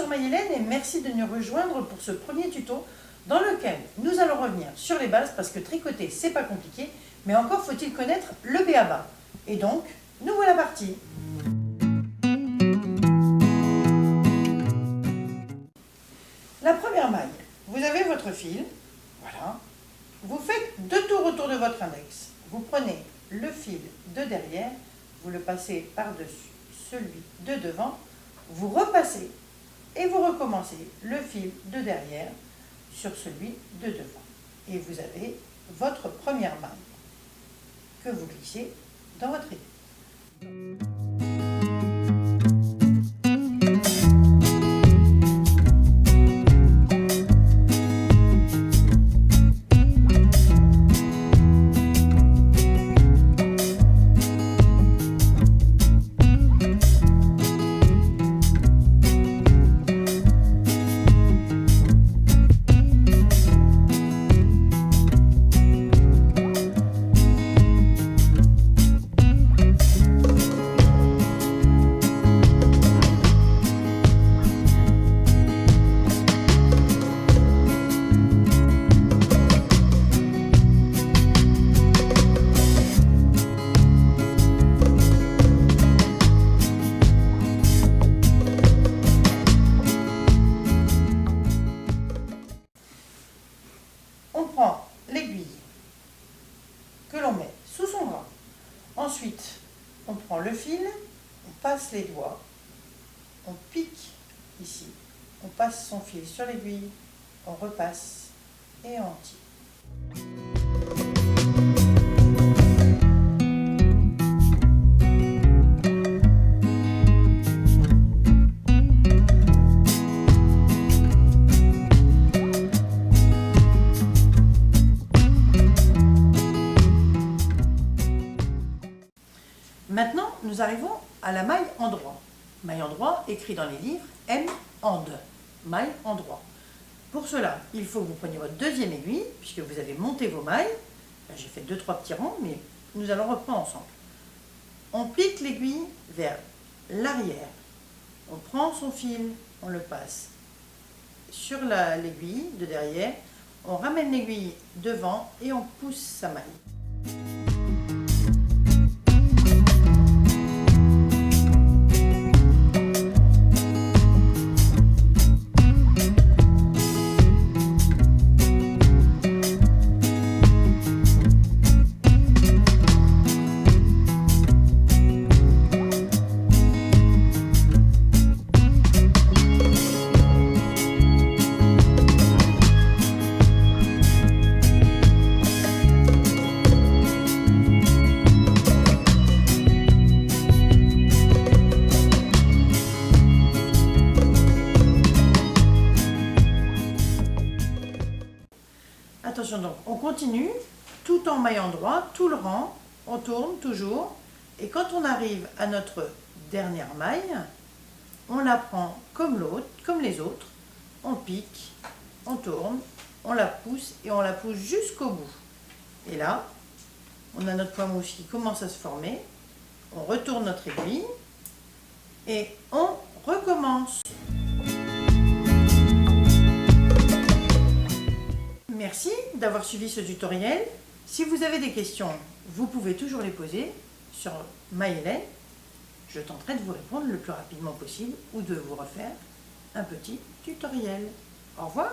sur Marie-Hélène et merci de nous rejoindre pour ce premier tuto dans lequel nous allons revenir sur les bases parce que tricoter c'est pas compliqué, mais encore faut-il connaître le b.a.-ba. Et donc, nous voilà partis. La première maille, vous avez votre fil, voilà. Vous faites 2 tours autour de votre index. Vous prenez le fil de derrière, vous le passez par-dessus celui de devant, vous repassez et vous recommencez le fil de derrière sur celui de devant. Et vous avez votre première maille que vous glissez dans votre aiguille. On prend l'aiguille que l'on met sous son bras. Ensuite, on prend le fil, on passe les doigts, on pique ici, on passe son fil sur l'aiguille, on repasse et on tire. Maintenant, nous arrivons à la maille endroit. Maille endroit, écrit dans les livres, M-end, maille endroit. Pour cela, il faut que vous preniez votre deuxième aiguille, puisque vous avez monté vos mailles. J'ai fait 2-3 petits rangs, mais nous allons reprendre ensemble. On pique l'aiguille vers l'arrière. On prend son fil, on le passe sur l'aiguille de derrière. On ramène l'aiguille devant et on pousse sa maille. Attention donc, on continue, tout en maille endroit, tout le rang, on tourne toujours, et quand on arrive à notre dernière maille, on la prend comme l'autre, comme les autres, on pique, on tourne, on la pousse et on la pousse jusqu'au bout. Et là, on a notre point mouche qui commence à se former, on retourne notre aiguille et on recommence. Merci d'avoir suivi ce tutoriel. Si vous avez des questions, vous pouvez toujours les poser sur Marie-Hélène. Je tenterai de vous répondre le plus rapidement possible ou de vous refaire un petit tutoriel. Au revoir.